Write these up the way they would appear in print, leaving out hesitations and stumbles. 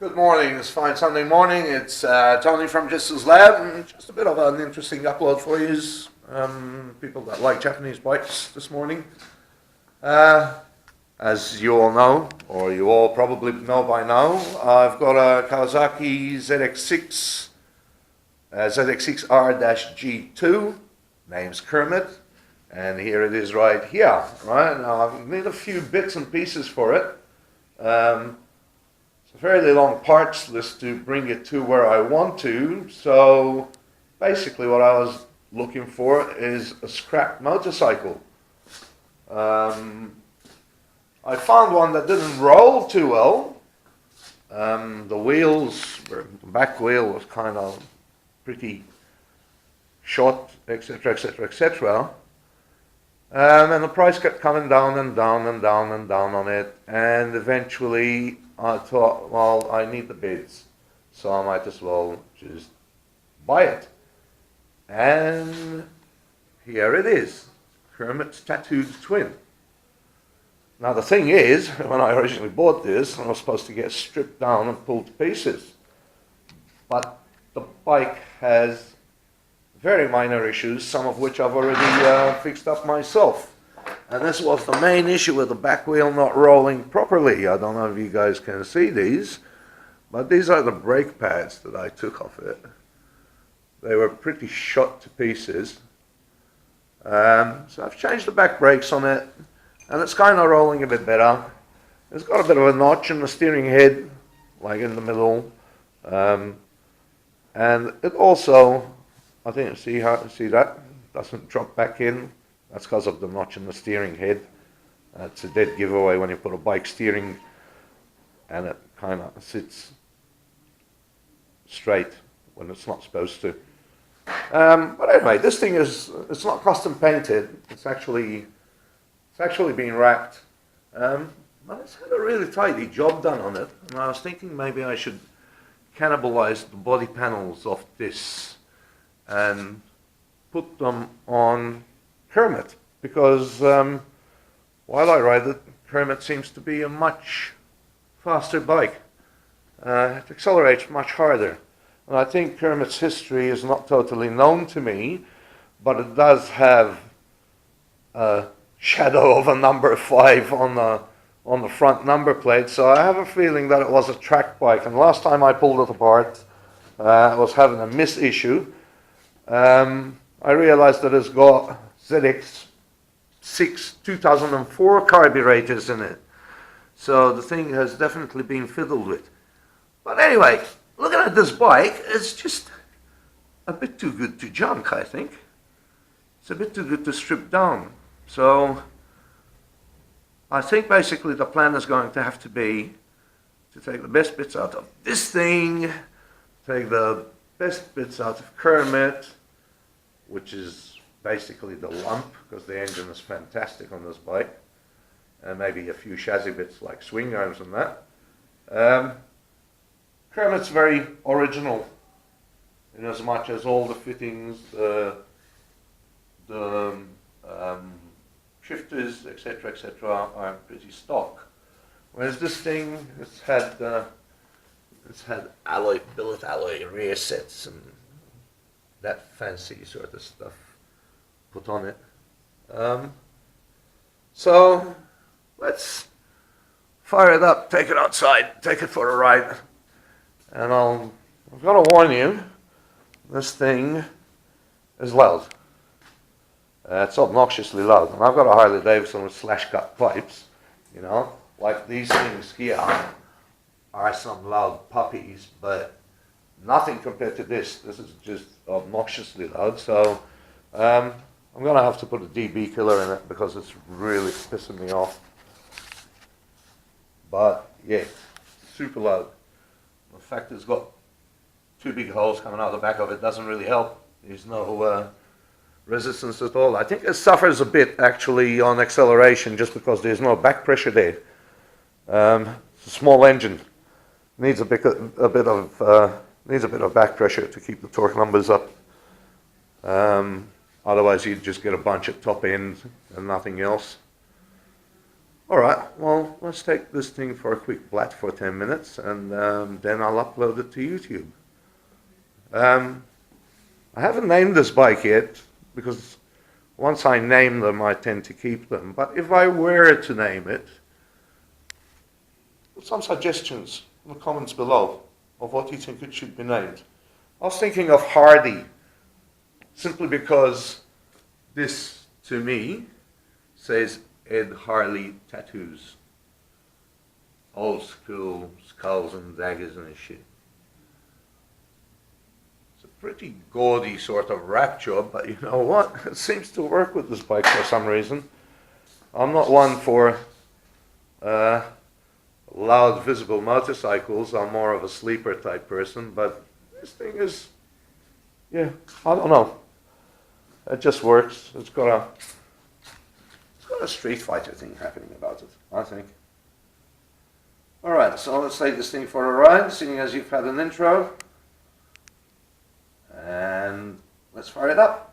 Good morning, it's fine Sunday morning. It's Tony from Jester's Lab, and just a bit of an interesting upload for you, people that like Japanese bikes this morning. As you all know, or you all probably know by now, I've got a Kawasaki ZX6, ZX6R-G2, name's Kermit, and here it is right here. Right now, I've made a few bits and pieces for it. It's a fairly long parts list to bring it to where I want to, so basically what I was looking for is a scrap motorcycle. I found one that didn't roll too well. The wheels, the back wheel was kind of pretty short, etc., etc., etc. And the price kept coming down and down and down and down on it, and eventually I thought, well, I need the bids, so I might as well just buy it. And here it is, Kermit's tattooed twin. Now the thing is, when I originally bought this, I was supposed to get stripped down and pulled to pieces. But the bike has very minor issues, some of which I've already fixed up myself. And this was the main issue with the back wheel not rolling properly. I don't know if you guys can see these, but these are the brake pads that I took off it. They were pretty shot to pieces. So I've changed the back brakes on it, and it's kind of rolling a bit better. It's got a bit of a notch in the steering head, like in the middle. And it also, I think, see that? Doesn't drop back in. That's because of the notch in the steering head. That's a dead giveaway when you put a bike steering and it kind of sits straight when it's not supposed to. But anyway, this thing it's not custom painted. It's actually been wrapped. But it's had a really tidy job done on it. And I was thinking maybe I should cannibalize the body panels of this and put them on Kermit, because while I ride it, Kermit seems to be a much faster bike. It accelerates much harder. And I think Kermit's history is not totally known to me, but it does have a shadow of a number 5 on the front number plate, so I have a feeling that it was a track bike. And last time I pulled it apart, I was having a miss issue. I realized that it's got ZX6 2004 carburetors in it. So the thing has definitely been fiddled with. But anyway, looking at this bike, it's just a bit too good to junk, I think. It's a bit too good to strip down. So I think basically the plan is going to have to be to take the best bits out of this thing, take the best bits out of Kermit, which is basically the lump, because the engine is fantastic on this bike, and maybe a few chassis bits like swing arms and that. Kermit's very original, in as much as all the fittings, the shifters, etc., etc., are pretty stock. Whereas this thing, it's had billet alloy rear sets and that fancy sort of stuff put on it. So let's fire it up, take it outside, take it for a ride. And I've got to warn you, this thing is loud. It's obnoxiously loud. And I've got a Harley Davidson with slash cut pipes, you know, like these things here are some loud puppies, but nothing compared to this. This is just obnoxiously loud. So I'm going to have to put a dB killer in it because it's really pissing me off. But yeah, super loud. The fact it's got 2 big holes coming out the back of it doesn't really help. There's no resistance at all. I think it suffers a bit actually on acceleration just because there's no back pressure there. It's a small engine. Needs a bit of back pressure to keep the torque numbers up. Otherwise you'd just get a bunch at top end and nothing else. All right, well, let's take this thing for a quick blat for 10 minutes, and then I'll upload it to YouTube. I haven't named this bike yet, because once I name them, I tend to keep them. But if I were to name it, put some suggestions in the comments below of what you think it should be named. I was thinking of Hardy, simply because this, to me, says Ed Harley tattoos. Old school skulls and daggers and shit. It's a pretty gaudy sort of rap job, but you know what? It seems to work with this bike for some reason. I'm not one for loud, visible motorcycles. I'm more of a sleeper type person, but this thing is, yeah, I don't know. It just works. It's got a Street Fighter thing happening about it, I think. Alright, so let's take this thing for a ride, seeing as you've had an intro. And let's fire it up.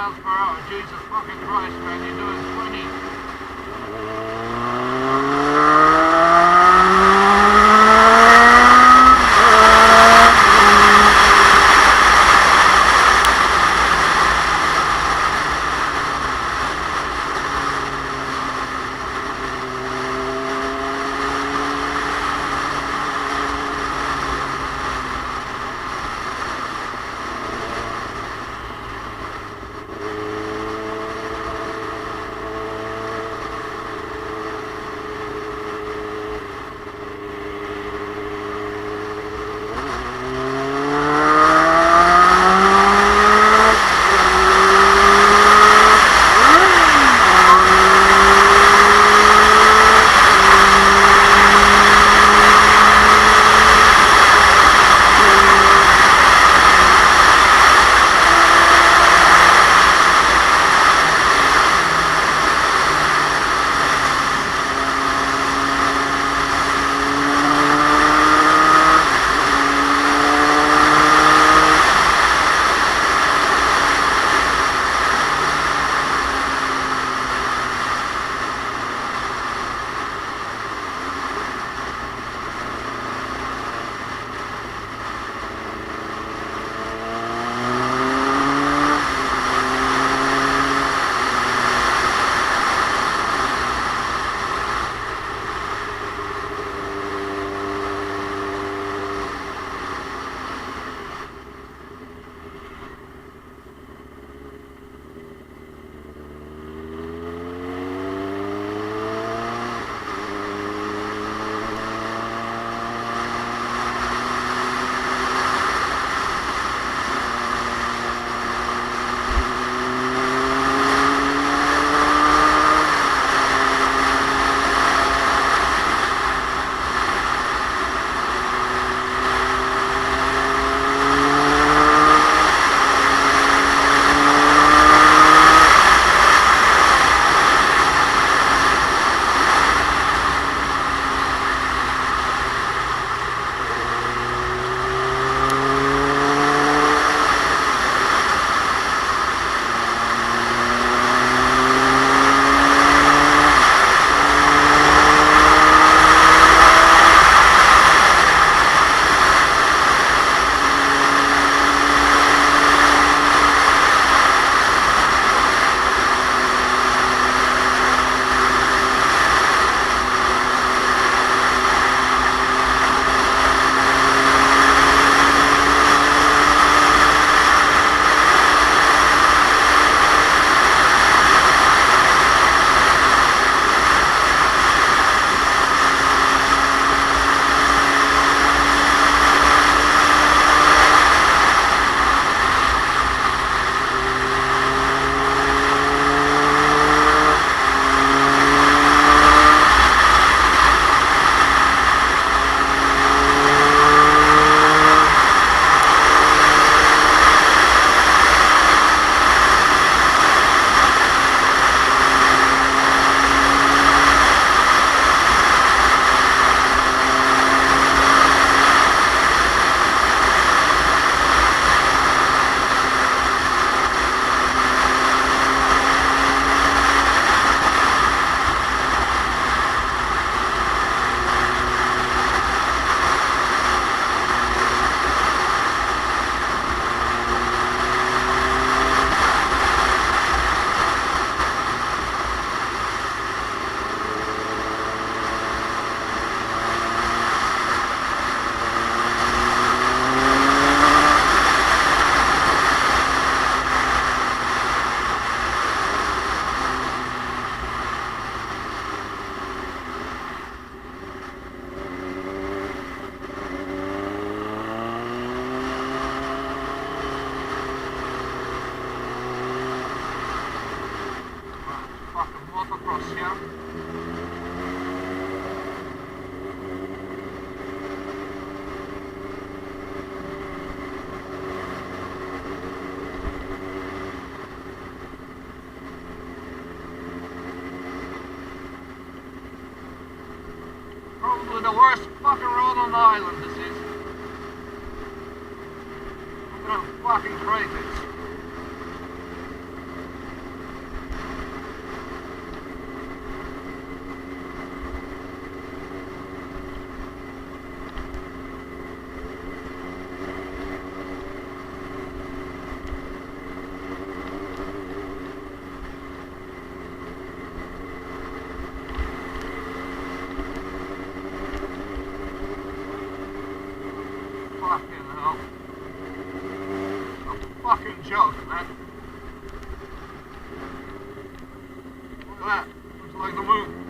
miles per hour. Jesus fucking Christ, man, you're doing 20. Probably the worst fucking road on the island, this is. I'm gonna fucking break it. Fucking hell. It's a fucking joke, man. Look at that. Looks like the moon.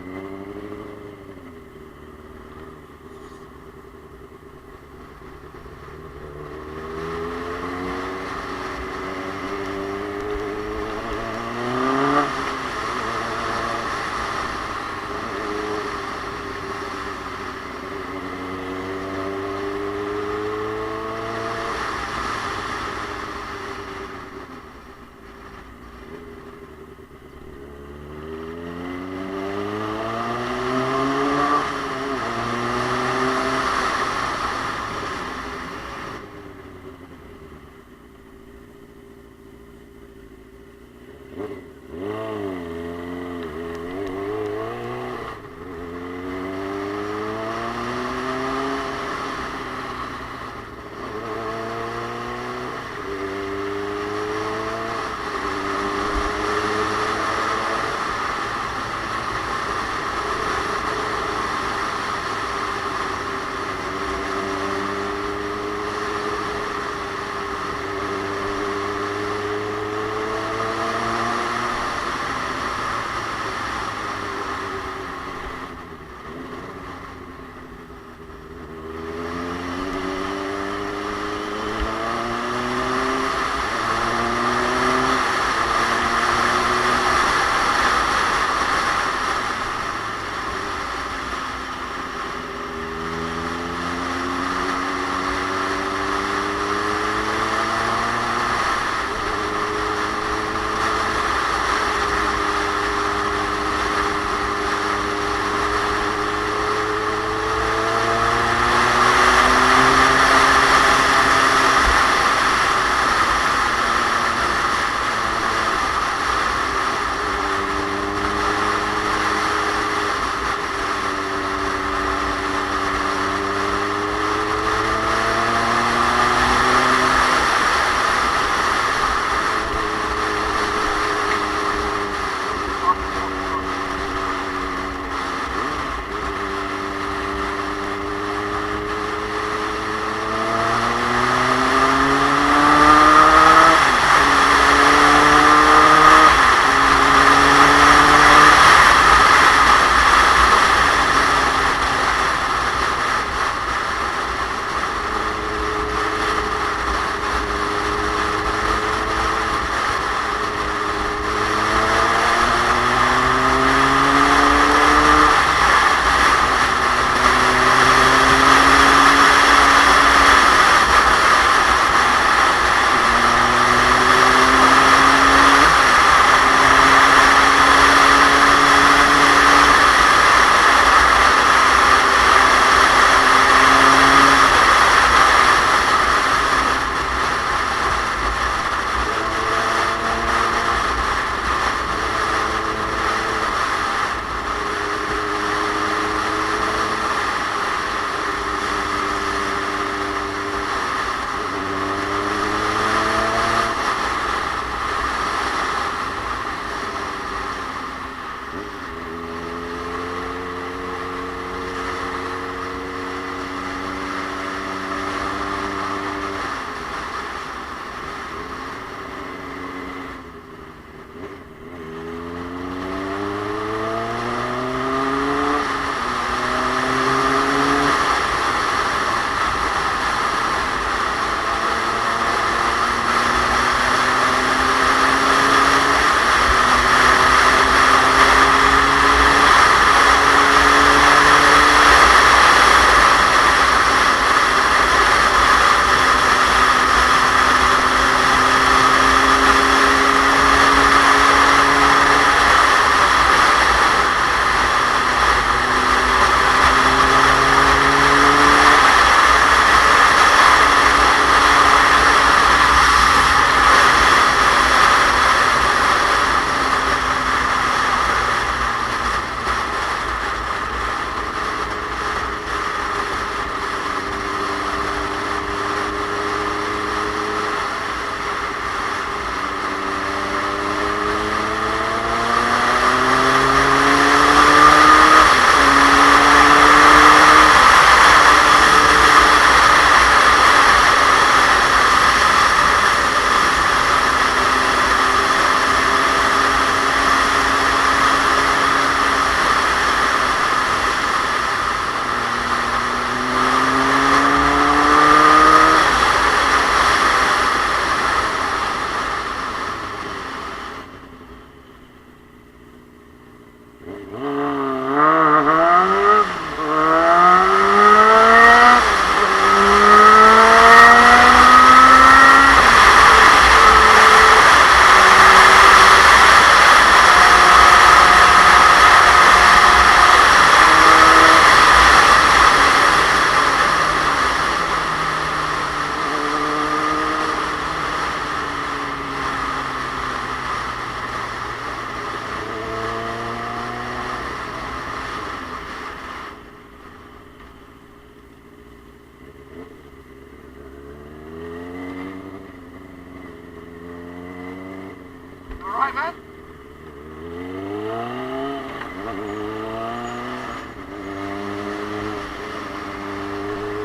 right, man?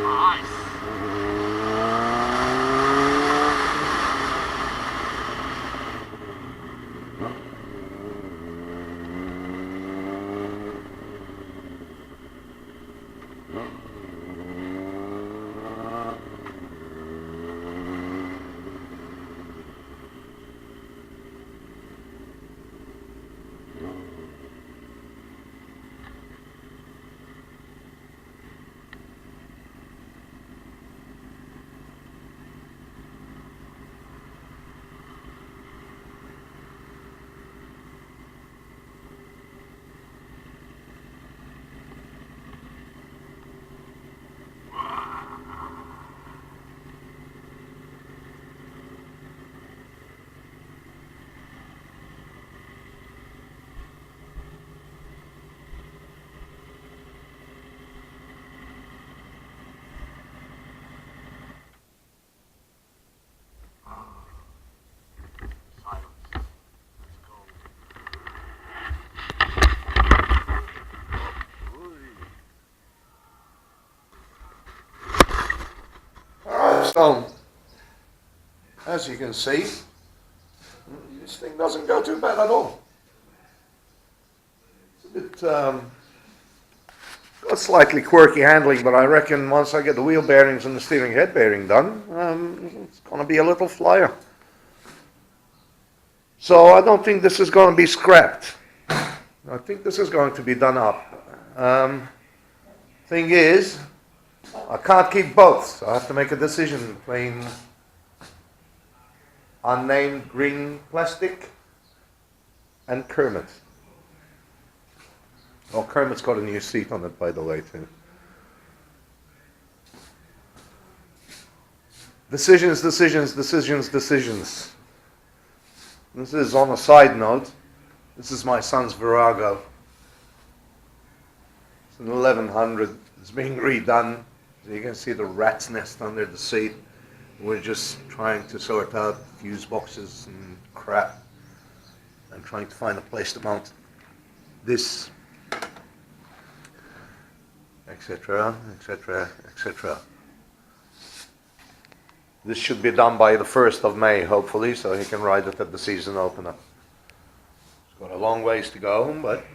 Nice. Alright, so as you can see, this thing doesn't go too bad at all. It's a bit got slightly quirky handling, but I reckon once I get the wheel bearings and the steering head bearing done, it's going to be a little flyer. So I don't think this is going to be scrapped. I think this is going to be done up. Thing is, I can't keep both, so I have to make a decision between unnamed green plastic and Kermit. Oh, Kermit's got a new seat on it, by the way, too. Decisions, decisions, decisions, decisions. This is on a side note. This is my son's Virago. It's an 1100. It's being redone. So you can see the rat's nest under the seat. We're just trying to sort out fuse boxes and crap and trying to find a place to mount this, etc., etc., etc. This should be done by the 1st of May, hopefully, so he can ride it at the season opener. It's got a long ways to go, but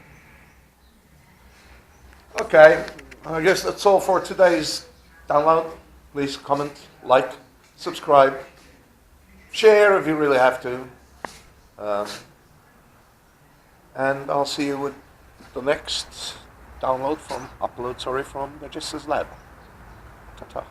okay. I guess that's all for today's download. Please comment, like, subscribe, share if you really have to. And I'll see you with the next upload from the Jester's lab. Ta-ta.